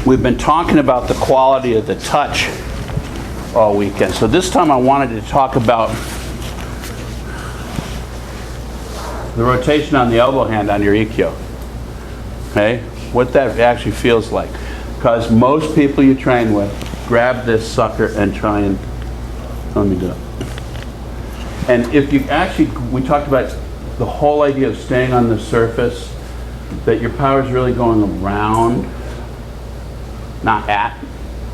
We've been talking about the quality of the touch all weekend. So this time I wanted to talk about the rotation on the elbow hand on your ikkyo. Okay? What that actually feels like. Because most people you train with grab this sucker and try and, let me do it. And if you actually, we talked about the whole idea of staying on the surface, that your power is really going around, not at.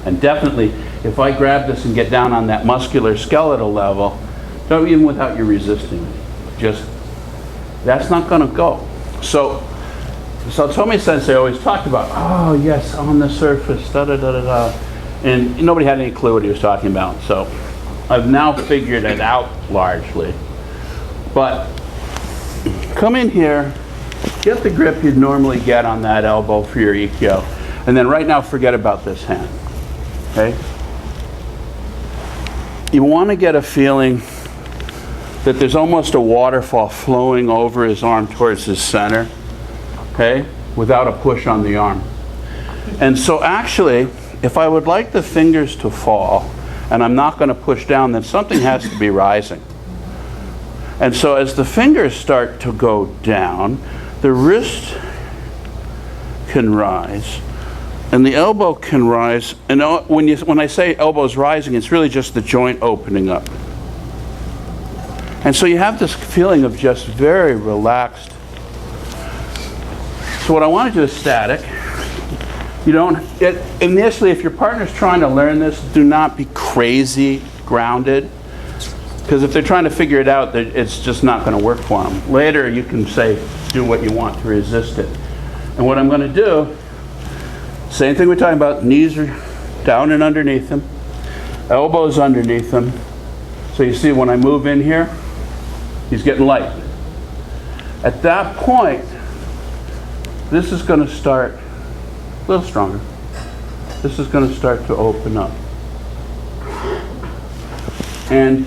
And definitely, if I grab this and get down on that muscular skeletal level, don't even without you resisting, just, that's not going to go. So Tomi Sensei always talked about, oh yes, on the surface, da-da-da-da-da. And nobody had any clue what he was talking about. So I've now figured it out largely. But come in here, get the grip you'd normally get on that elbow for your ikkyo. And then right now, forget about this hand, okay? You want to get a feeling that there's almost a waterfall flowing over his arm towards his center, okay? Without a push on the arm. And so actually, if I would like the fingers to fall, and I'm not going to push down, then something has to be rising. And so as the fingers start to go down, the wrist can rise, and the elbow can rise. And when I say elbow's rising, it's really just the joint opening up. And so you have this feeling of just very relaxed. So what I want to do is static. Initially, if your partner's trying to learn this, do not be crazy grounded. Because if they're trying to figure it out, it's just not going to work for them. Later, you can say, do what you want to resist it. And what I'm going to do, same thing we're talking about, knees are down and underneath them, elbows underneath them. So you see when I move in here, he's getting light. At that point, this is going to start a little stronger. This is going to start to open up. And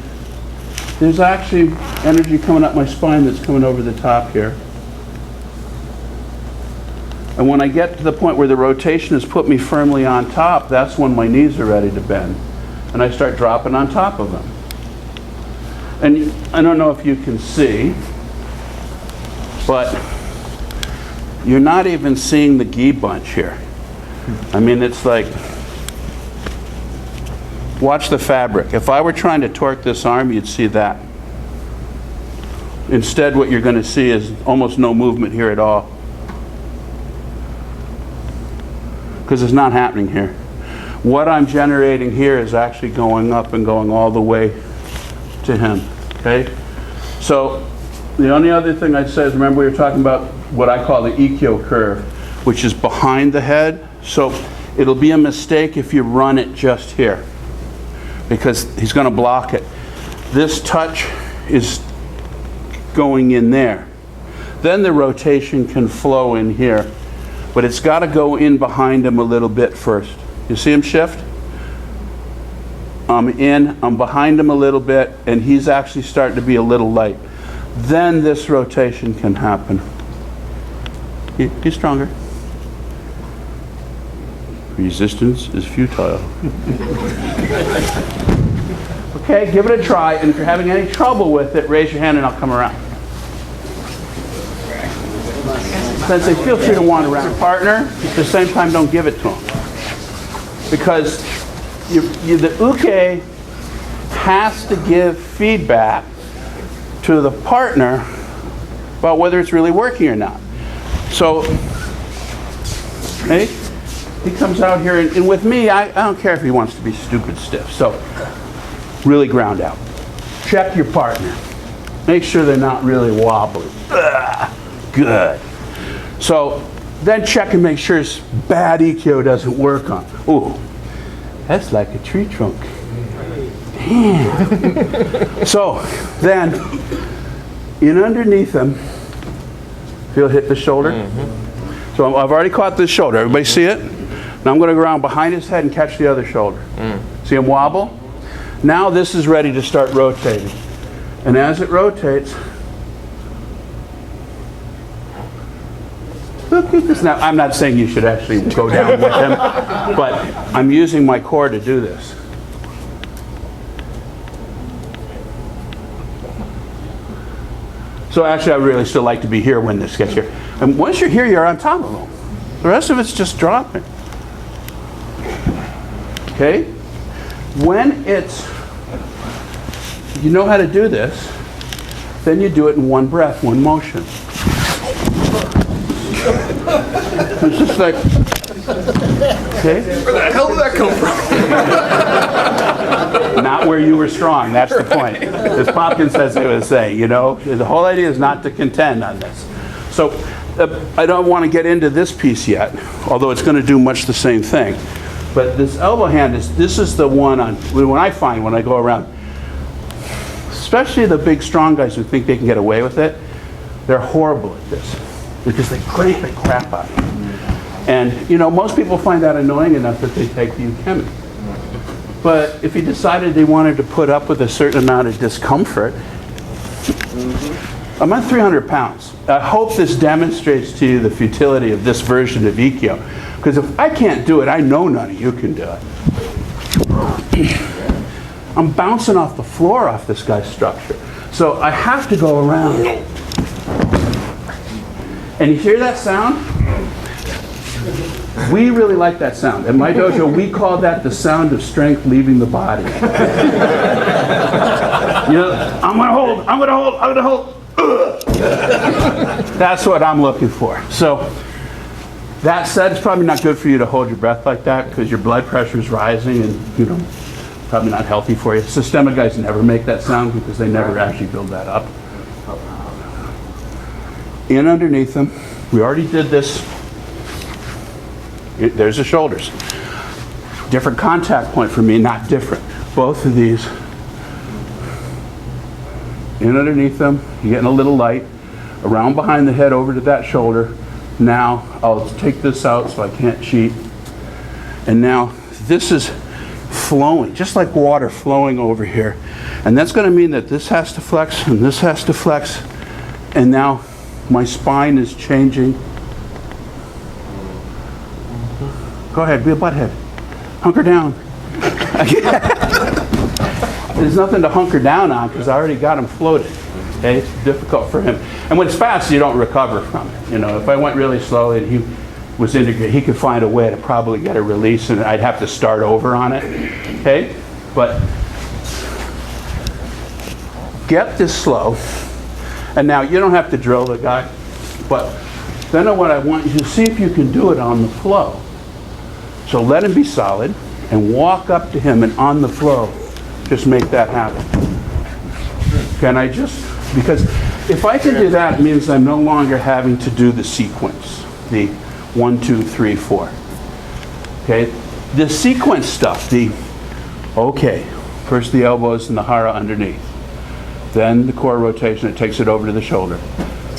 there's actually energy coming up my spine that's coming over the top here. And when I get to the point where the rotation has put me firmly on top, that's when my knees are ready to bend. And I start dropping on top of them. And I don't know if you can see, but you're not even seeing the gi bunch here. I mean, it's like, watch the fabric. If I were trying to torque this arm, you'd see that. Instead, what you're going to see is almost no movement here at all. Because it's not happening here. What I'm generating here is actually going up and going all the way to him. Okay? So, the only other thing I'd say is, remember we were talking about what I call the ikkyo curve, which is behind the head. So, it'll be a mistake if you run it just here, because he's going to block it. This touch is going in there. Then the rotation can flow in here, but it's got to go in behind him a little bit first. You see him shift? I'm in, I'm behind him a little bit, and he's actually starting to be a little light. Then this rotation can happen. He's stronger. Resistance is futile. Okay, give it a try, and if you're having any trouble with it, raise your hand and I'll come around. Sensei, feel free to wander around. Partner, at the same time, don't give it to him. Because the uke has to give feedback to the partner about whether it's really working or not. So, okay? He comes out here, and with me, I don't care if he wants to be stupid stiff. So, really ground out. Check your partner. Make sure they're not really wobbly. Good. So, then check and make sure his bad ikkyo doesn't work on. Ooh, that's like a tree trunk. Damn. So, then, in underneath him, feel hit the shoulder. Mm-hmm. So I've already caught this shoulder. Everybody see it? Now I'm going to go around behind his head and catch the other shoulder. See him wobble? Now this is ready to start rotating. And as it rotates, boop, look at this. Now, I'm not saying you should actually go down with him, but I'm using my core to do this. So actually, I really still like to be here when this gets here. And once you're here, you're on top of them. The rest of it's just dropping. Okay? When you know how to do this, then you do it in one breath, one motion. It's just like, okay? Where the hell did that come from? Not where you were strong, that's the point. As Popkins says they would say, you know, the whole idea is not to contend on this. So I don't want to get into this piece yet, although it's going to do much the same thing. But this elbow hand, this is the one when I find when I go around, especially the big strong guys who think they can get away with it, they're horrible at this because they crank the crap out of you. And, you know, most people find that annoying enough that they take the ukemi. But if you decided they wanted to put up with a certain amount of discomfort, I'm at 300 pounds. I hope this demonstrates to you the futility of this version of Ikkyo. Because if I can't do it, I know none of you can do it. I'm bouncing off the floor off this guy's structure. So I have to go around. And you hear that sound? We really like that sound. In my dojo, we call that the sound of strength leaving the body. You know, I'm gonna hold, I'm gonna hold, I'm gonna hold. That's what I'm looking for. So, that said, it's probably not good for you to hold your breath like that because your blood pressure is rising and, you know, probably not healthy for you. Systemic guys never make that sound because they never actually build that up. In underneath them. We already did this. There's the shoulders. Different contact point for me, not different. Both of these. In underneath them, you're getting a little light. Around behind the head over to that shoulder. Now, I'll take this out so I can't cheat. And now, this is flowing, just like water flowing over here. And that's going to mean that this has to flex and this has to flex. And now, my spine is changing. Go ahead, be a butthead. Hunker down. There's nothing to hunker down on because I already got him floated. Okay, it's difficult for him. And when it's fast, you don't recover from it. You know, if I went really slowly and he was integrated, he could find a way to probably get a release and I'd have to start over on it. Okay, but get this slow. And now you don't have to drill the guy, but then what I want you to see if you can do it on the flow. So let him be solid and walk up to him and on the flow, just make that happen. Can I just, because if I can do that, it means I'm no longer having to do the sequence, the 1, 2, 3, 4. Okay, the sequence stuff, okay, first the elbows and the hara underneath. Then the core rotation, it takes it over to the shoulder.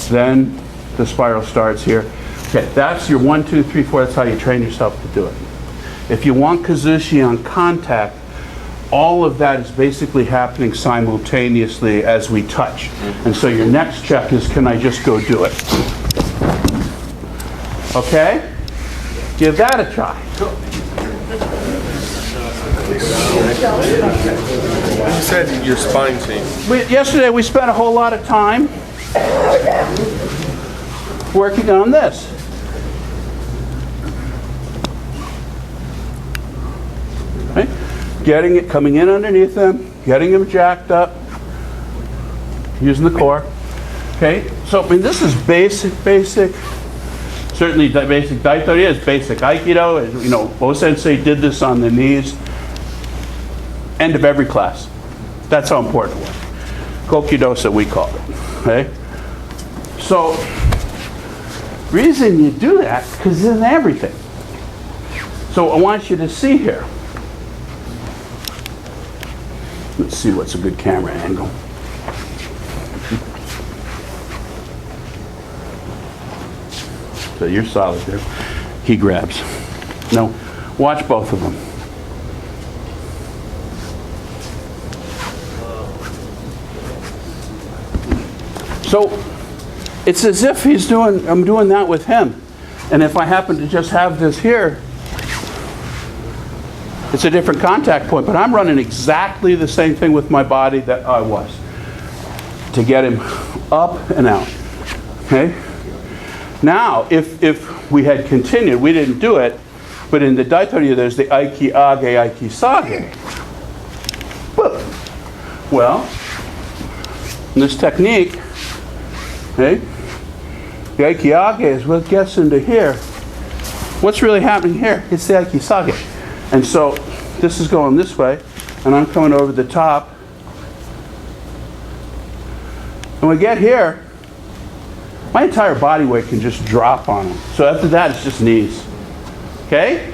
Then the spiral starts here. Okay, that's your 1, 2, 3, 4, that's how you train yourself to do it. If you want kazushi on contact, all of that is basically happening simultaneously as we touch. And so your next check is, can I just go do it? Okay? Give that a try. You said your spine changed. Yesterday we spent a whole lot of time working on this. Okay? Getting it, coming in underneath them, getting them jacked up, using the core. Okay, so I mean this is basic. Certainly basic Daitori is basic Aikido. You know, O-sensei did this on the knees. End of every class. That's how important it was. Kokudosa we call it. Okay? So, reason you do that, because it's in everything. So I want you to see here. Let's see what's a good camera angle. So you're solid there. He grabs. No, watch both of them. So it's as if I'm doing that with him. And if I happen to just have this here, it's a different contact point, but I'm running exactly the same thing with my body that I was to get him up and out. Okay? Now, if we had continued, we didn't do it, but in the Daito-ryu there's the Aiki Age, Aiki Sage. Well, in this technique, okay, the Aiki Age is what gets into here. What's really happening here? It's the Aiki Sage. And so this is going this way, and I'm coming over the top. When we get here, my entire body weight can just drop on them. So after that, it's just knees. Okay?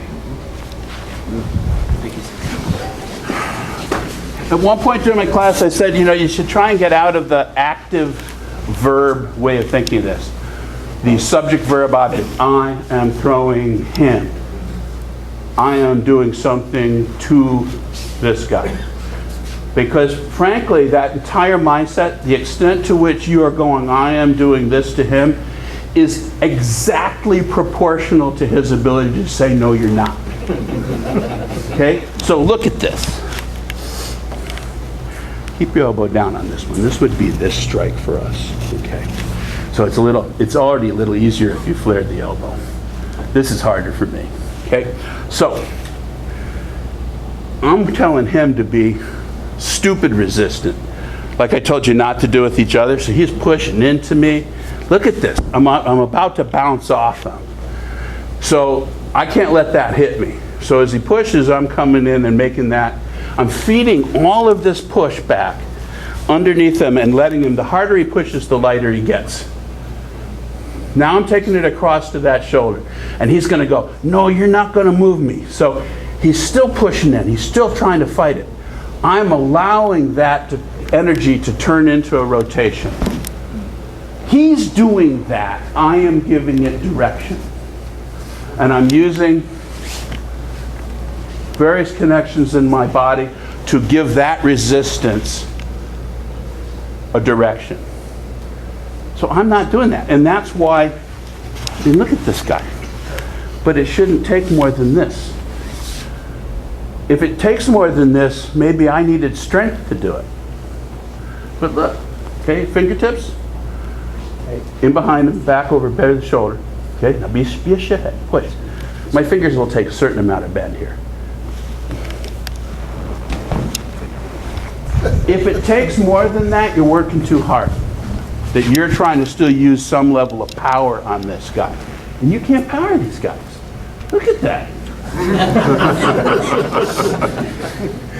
At one point during my class, I said, you should try and get out of the active verb way of thinking of this. The subject verb object. I am throwing him. I am doing something to this guy. Because frankly, that entire mindset, the extent to which you are going, I am doing this to him, is exactly proportional to his ability to say, no, you're not. Okay? So look at this. Keep your elbow down on this one. This would be this strike for us. Okay. So it's already a little easier if you flared the elbow. This is harder for me. Okay? So, I'm telling him to be stupid resistant. Like I told you not to do with each other, so he's pushing into me. Look at this. I'm about to bounce off him. So, I can't let that hit me. So as he pushes, I'm coming in and making that. I'm feeding all of this push back underneath him and letting him, the harder he pushes, the lighter he gets. Now I'm taking it across to that shoulder. And he's going to go, no, you're not going to move me. So he's still pushing in. He's still trying to fight it. I'm allowing that energy to turn into a rotation. He's doing that. I am giving it direction. And I'm using various connections in my body to give that resistance a direction. So I'm not doing that. And that's why, I mean, look at this guy. But it shouldn't take more than this. If it takes more than this, maybe I needed strength to do it. But look, okay, fingertips, in behind him, back over, bend the shoulder. Okay, now be a shithead, push. My fingers will take a certain amount of bend here. If it takes more than that, you're working too hard. That you're trying to still use some level of power on this guy. And you can't power these guys. Look at that.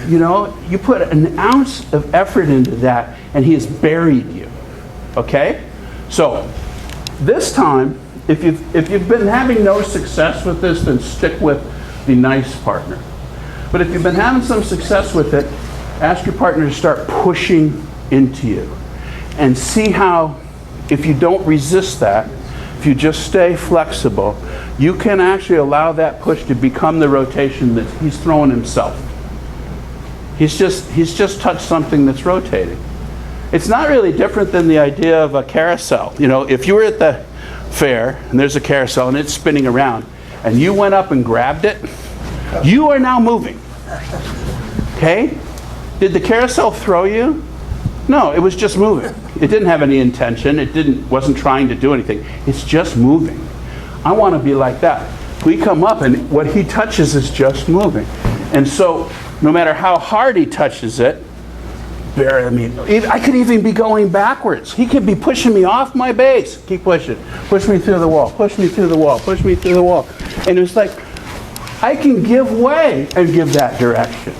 You put an ounce of effort into that and he has buried you. Okay? So, this time, if you've been having no success with this, then stick with the nice partner. But if you've been having some success with it, ask your partner to start pushing into you. And see how, if you don't resist that, if you just stay flexible, you can actually allow that push to become the rotation that he's throwing himself. He's just touched something that's rotating. It's not really different than the idea of a carousel. If you were at the fair and there's a carousel and it's spinning around and you went up and grabbed it, you are now moving. Okay? Did the carousel throw you? No, it was just moving. It didn't have any intention. Wasn't trying to do anything. It's just moving. I want to be like that. We come up and what he touches is just moving. And so, no matter how hard he touches it, I could even be going backwards. He could be pushing me off my base. Keep pushing. Push me through the wall. Push me through the wall. Push me through the wall. And it's like, I can give way and give that direction.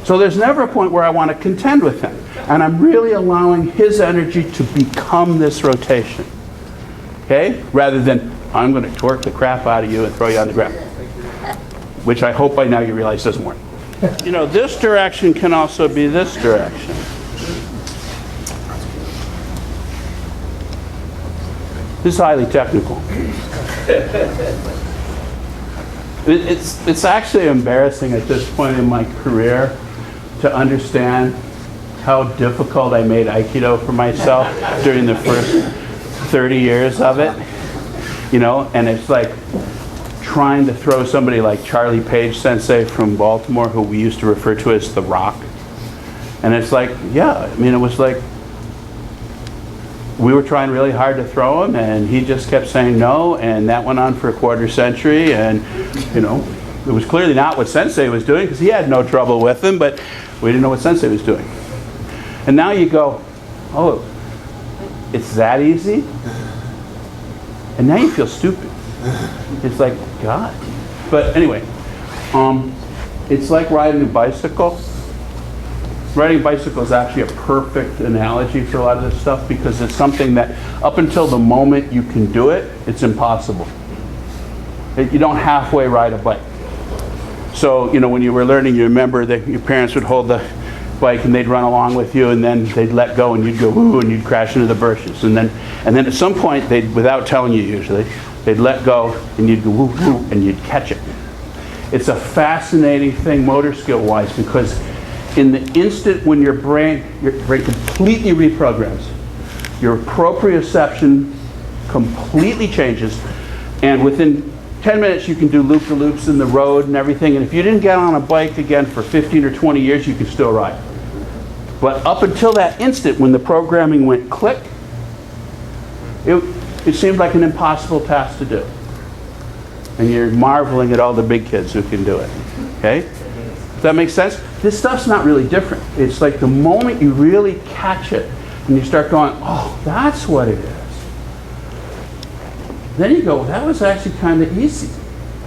So there's never a point where I want to contend with him. And I'm really allowing his energy to become this rotation. Okay? Rather than, I'm going to torque the crap out of you and throw you on the ground. Which I hope by now you realize doesn't work. This direction can also be this direction. This is highly technical. It's actually embarrassing at this point in my career to understand how difficult I made Aikido for myself during the first 30 years of it. you know, and it's like trying to throw somebody like Charlie Page Sensei from Baltimore, who we used to refer to as The Rock. And it's like, yeah, I mean, it was like, we were trying really hard to throw him, and he just kept saying no, and that went on for a quarter century, and, you know, it was clearly not what Sensei was doing, because he had no trouble with him, but we didn't know what Sensei was doing. And now you go, oh, it's that easy? And now you feel stupid. It's like, God. But anyway, it's like riding a bicycle. Riding a bicycle is actually a perfect analogy for a lot of this stuff, because it's something that up until the moment you can do it, it's impossible. You don't halfway ride a bike. So, you know, when you were learning, you remember that your parents would hold the bike and they'd run along with you, and then they'd let go and you'd go woo, and you'd crash into the bushes. And then at some point, they'd, without telling you usually, they'd let go and you'd go woo, woo, and you'd catch it. It's a fascinating thing motor skill wise, because in the instant when your brain completely reprograms, your proprioception completely changes, and within 10 minutes you can do loop-de-loops in the road and everything, and if you didn't get on a bike again for 15 or 20 years, you can still ride. But up until that instant when the programming went click, it seemed like an impossible task to do. And you're marveling at all the big kids who can do it. Okay? Does that make sense? This stuff's not really different. It's like the moment you really catch it and you start going, oh, that's what it is. Then you go, well, that was actually kind of easy.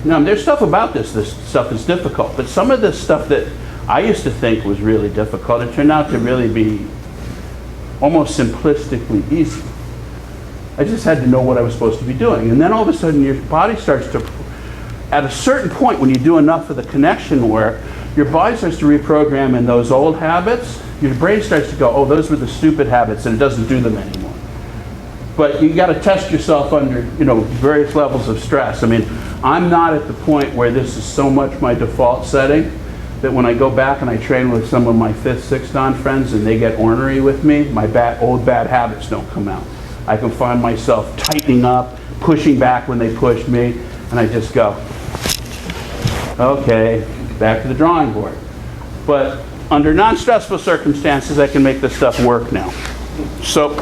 Now, there's stuff about this stuff is difficult, but some of this stuff that I used to think was really difficult, it turned out to really be almost simplistically easy. I just had to know what I was supposed to be doing. And then all of a sudden your body starts to, at a certain point when you do enough of the connection work, your body starts to reprogram in those old habits. Your brain starts to go, oh, those were the stupid habits, and it doesn't do them anymore. But you got to test yourself under, you know, various levels of stress. I mean, I'm not at the point where this is so much my default setting that when I go back and I train with some of my 5th, 6th Dan friends and they get ornery with me, my old bad habits don't come out. I can find myself tightening up, pushing back when they push me, and I just go, okay, back to the drawing board. But under non-stressful circumstances, I can make this stuff work now. So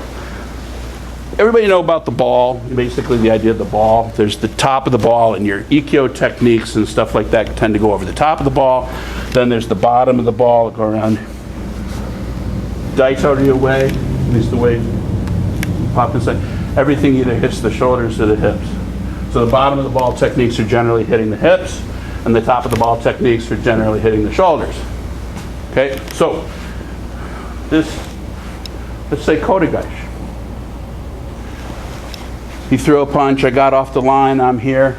everybody know about the ball, basically the idea of the ball. There's the top of the ball, and your Aikido techniques and stuff like that tend to go over the top of the ball. Then there's the bottom of the ball, go around, dice out of your way, at least the way pop inside. Everything either hits the shoulders or the hips. So the bottom of the ball techniques are generally hitting the hips, and the top of the ball techniques are generally hitting the shoulders. Okay, so this, let's say Kotegaeshi. He threw a punch, I got off the line, I'm here,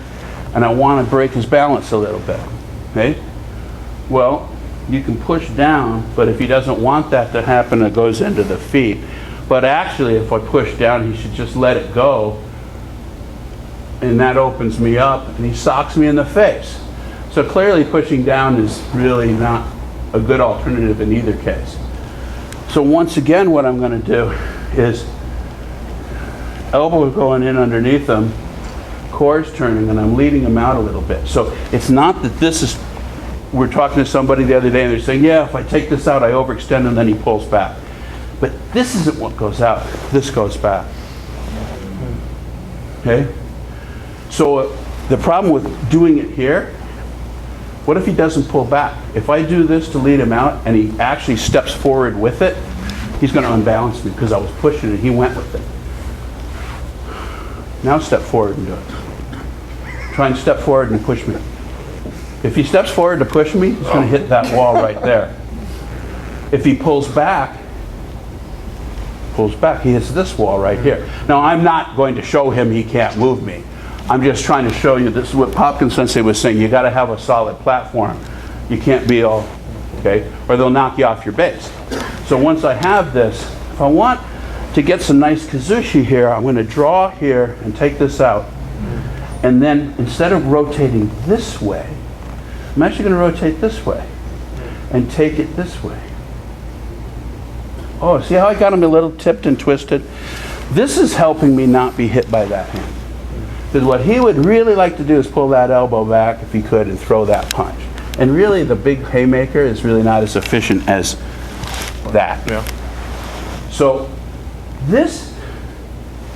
and I want to break his balance a little bit. Okay? Well, you can push down, but if he doesn't want that to happen, it goes into the feet. But actually, if I push down, he should just let it go, and that opens me up, and he socks me in the face. So clearly pushing down is really not a good alternative in either case. So once again, what I'm going to do is elbow going in underneath them, core's turning, and I'm leading them out a little bit. So it's not that this is, we're talking to somebody the other day and they're saying, yeah, if I take this out, I overextend and then he pulls back. But this isn't what goes out, this goes back. Okay? So the problem with doing it here, what if he doesn't pull back? If I do this to lead him out and he actually steps forward with it, he's going to unbalance me because I was pushing and he went with it. Now step forward and do it. Try and step forward and push me. If he steps forward to push me, he's going to hit that wall right there. If he pulls back, he hits this wall right here. Now I'm not going to show him he can't move me. I'm just trying to show you, this is what Popkin Sensei was saying, you got to have a solid platform. You can't be all, okay, or they'll knock you off your base. So once I have this, if I want to get some nice kazushi here, I'm going to draw here and take this out. And then instead of rotating this way, I'm actually going to rotate this way and take it this way. Oh, see how I got them a little tipped and twisted? This is helping me not be hit by that hand. Because what he would really like to do is pull that elbow back if he could and throw that punch. And really the big haymaker is really not as efficient as that. Yeah. So this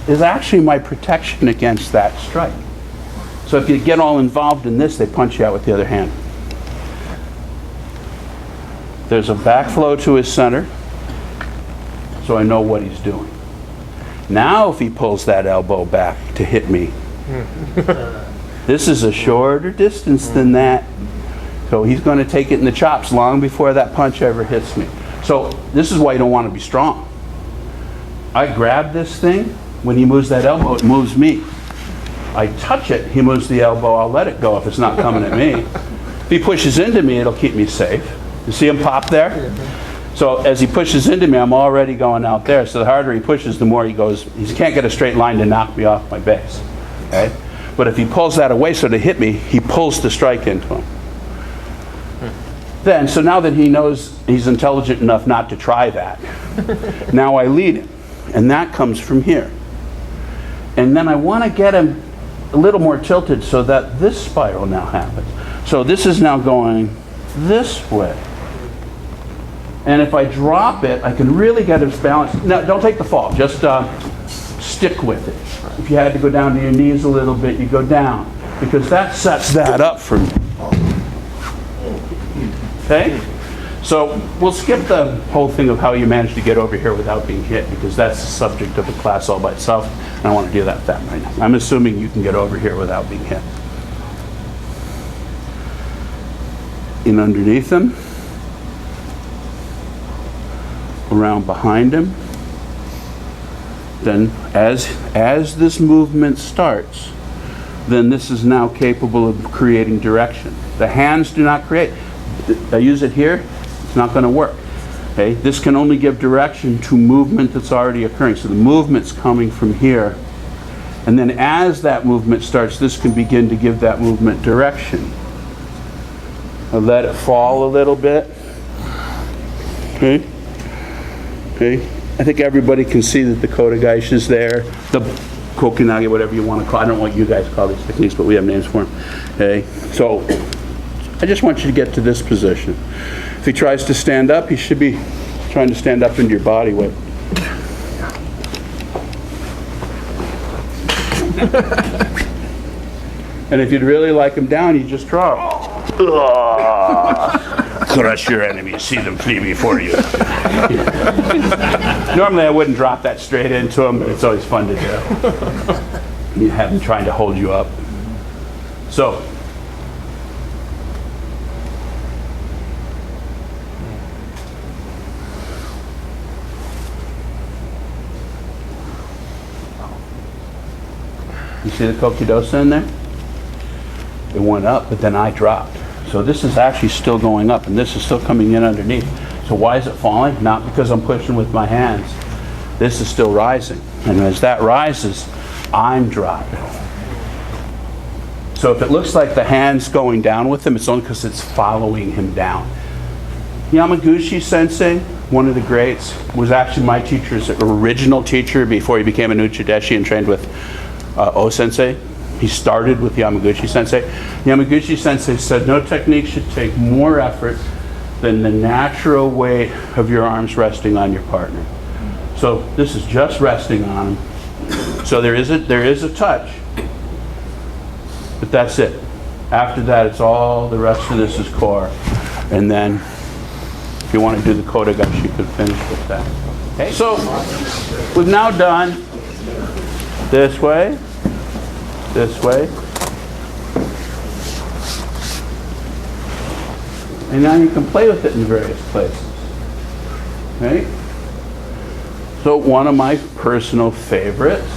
is actually my protection against that strike. So if you get all involved in this, they punch you out with the other hand. There's a backflow to his center, so I know what he's doing. Now if he pulls that elbow back to hit me, this is a shorter distance than that. So he's going to take it in the chops long before that punch ever hits me. So this is why you don't want to be strong. I grab this thing, when he moves that elbow, it moves me. I touch it, he moves the elbow, I'll let it go if it's not coming at me. If he pushes into me, it'll keep me safe. You see him pop there? So as he pushes into me, I'm already going out there. So the harder he pushes, the more he goes. He can't get a straight line to knock me off my base. Okay? But if he pulls that away so to hit me, he pulls the strike into him. Then, so now that he knows he's intelligent enough not to try that, now I lead him. And that comes from here. And then I want to get him a little more tilted so that this spiral now happens. So this is now going this way. And if I drop it, I can really get his balance. No, don't take the fall, just stick with it. If you had to go down to your knees a little bit, you go down, because that sets that up for me. Okay? So we'll skip the whole thing of how you managed to get over here without being hit, because that's the subject of the class all by itself, and I want to deal with that right now. I'm assuming you can get over here without being hit. In underneath him, around behind him. Then as this movement starts, then this is now capable of creating direction. The hands do not create. I use it here, it's not going to work. Okay? This can only give direction to movement that's already occurring. So the movement's coming from here. And then as that movement starts, this can begin to give that movement direction. I'll let it fall a little bit. Okay? Okay? I think everybody can see that the Kodagaishi is there. The Kokinage, whatever you want to call it. I don't know what you guys call these techniques, but we have names for them. Okay? So I just want you to get to this position. If he tries to stand up, he should be trying to stand up into your body weight. And if you'd really like him down, you just drop. Crush your enemies, see them flee before you. Normally I wouldn't drop that straight into him, but it's always fun to do. You have him trying to hold you up. So, you see the kokidosa in there? It went up, but then I dropped. So this is actually still going up, and this is still coming in underneath. So why is it falling? Not because I'm pushing with my hands. This is still rising. And as that rises, I'm dropping. So if it looks like the hand's going down with him, it's only because it's following him down. Yamaguchi Sensei, one of the greats, was actually my teacher's original teacher before he became a Uchideshi and trained with O-Sensei. He started with Yamaguchi Sensei. Yamaguchi Sensei said no technique should take more effort than the natural weight of your arms resting on your partner. So this is just resting on him. So there is a touch, but that's it. After that, it's all the rest of this is core. And then if you want to do the Kodagashi, you could finish with that. Okay, so we've now done this way, this way. And now you can play with it in various places. Okay? So one of my personal favorites,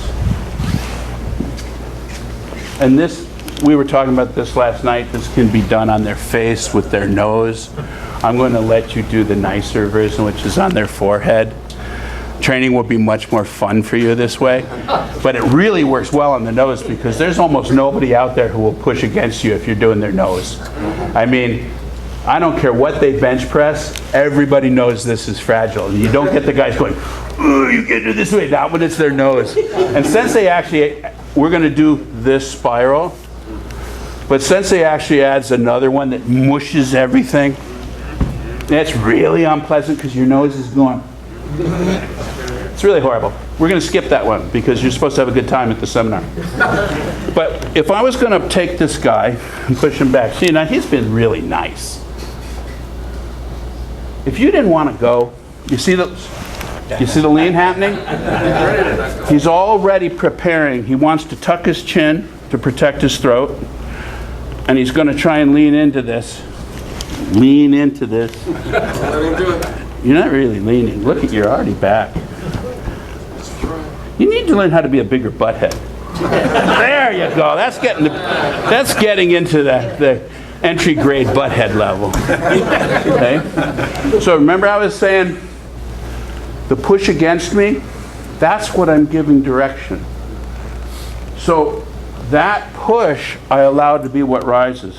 and this, we were talking about this last night, this can be done on their face with their nose. I'm going to let you do the nicer version, which is on their forehead. Training will be much more fun for you this way, but it really works well on the nose because there's almost nobody out there who will push against you if you're doing their nose. I mean, I don't care what they bench press, everybody knows this is fragile. You don't get the guys going, "Ooh, you can do this way," not when it's their nose. And Sensei actually we're going to do this spiral, but Sensei actually adds another one that mushes everything. That's really unpleasant because your nose is going. It's really horrible. We're going to skip that one because you're supposed to have a good time at the seminar. But if I was going to take this guy and push him back, see, now he's been really nice. If you didn't want to go, you see the lean happening? He's already preparing. He wants to tuck his chin to protect his throat, and he's going to try and lean into this. Lean into this. You're not really leaning. Look at, you're already back. You need to learn how to be a bigger butthead. There you go. That's getting into the entry grade butthead level. Okay? So remember I was saying the push against me? That's what I'm giving direction. So that push I allow to be what rises.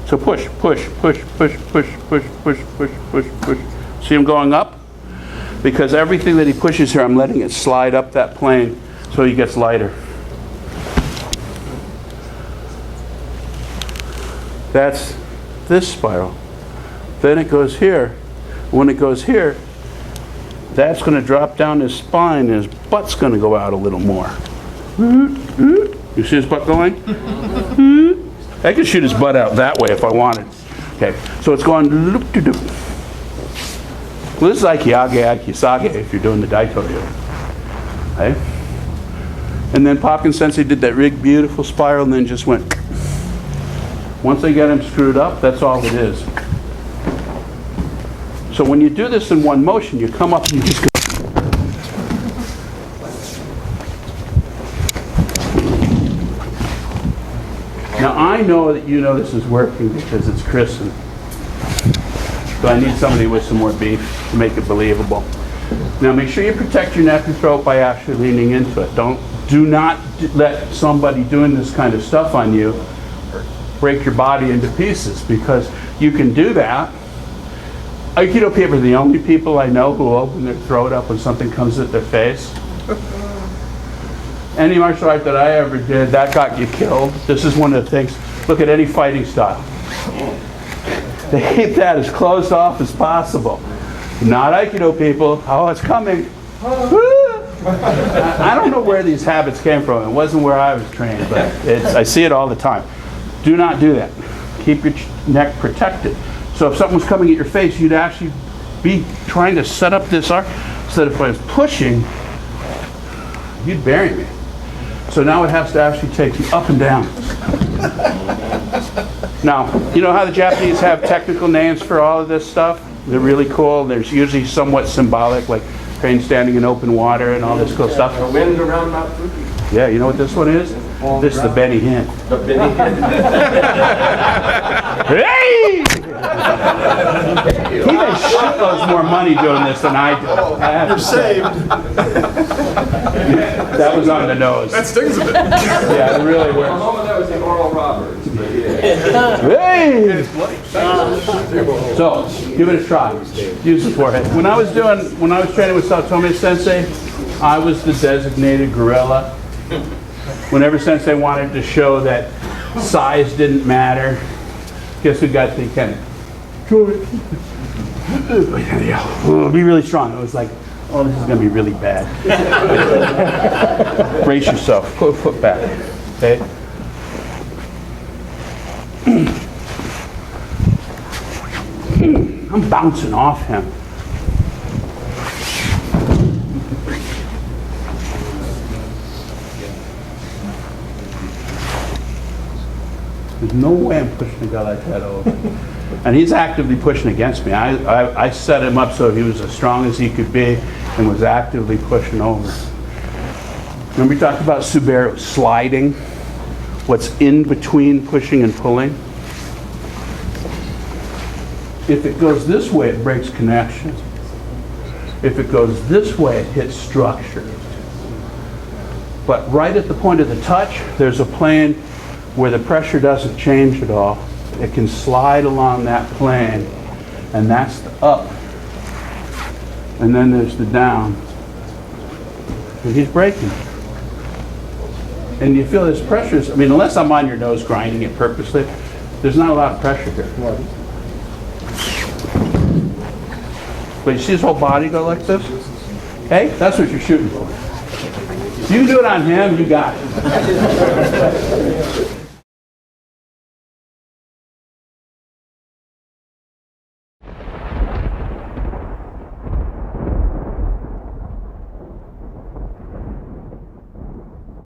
So push, push, push, push, push, push, push, push, push, push. See him going up? Because everything that he pushes here, I'm letting it slide up that plane so he gets lighter. That's this spiral. Then it goes here. When it goes here, that's going to drop down his spine and his butt's going to go out a little more. You see his butt going? I could shoot his butt out that way if I wanted. Okay, so it's going loop-de-doop. Well, this is Aikisage if you're doing the Dojo. Okay? And then Popkin Sensei did that big, beautiful spiral and then just went. Once they get him screwed up, that's all it is. So when you do this in one motion, you come up and you just go. Now I know that you know this is working because it's christened. So I need somebody with some more beef to make it believable. Now make sure you protect your neck and throat by actually leaning into it. Do not let somebody doing this kind of stuff on you break your body into pieces, because you can do that. Aikido people are the only people I know who open their throat up when something comes at their face. Any martial art that I ever did, that got you killed. This is one of the things. Look at any fighting style. They keep that as closed off as possible. Not Aikido people. Oh, it's coming. I don't know where these habits came from. It wasn't where I was trained, but I see it all the time. Do not do that. Keep your neck protected. So if something was coming at your face, you'd actually be trying to set up this arc so that if I was pushing, you'd bury me. So now it has to actually take you up and down. Now, you know how the Japanese have technical names for all of this stuff? They're really cool. There's usually somewhat symbolic, like crane standing in open water and all this cool stuff. The wind around Mount Fuji. Yeah, you know what this one is? This is the Benny Hinn. The Benny Hinn. Hey! He makes shitloads more money doing this than I do. You're saved. That was on the nose. That stings a bit. Yeah, it really works. That was the Oral Roberts. Hey! So, give it a try. Use the forehead. When I was training with Satome Sensei, I was the designated gorilla. Whenever Sensei wanted to show that size didn't matter, guess who got the kind of be really strong. It was like, oh, this is going to be really bad. Brace yourself. Put a foot back. Okay? I'm bouncing off him. There's no way I'm pushing a guy like that over. And he's actively pushing against me. I set him up so he was as strong as he could be and was actively pushing over. Remember we talked about Subaru sliding? What's in between pushing and pulling? If it goes this way, it breaks connection. If it goes this way, it hits structure. But right at the point of the touch, there's a plane where the pressure doesn't change at all. It can slide along that plane, and that's the up. And then there's the down. And he's breaking. And you feel this pressure, I mean, unless I'm on your nose grinding it purposely, there's not a lot of pressure here. But you see his whole body go like this? Hey, that's what you're shooting for. You can do it on him, you got it.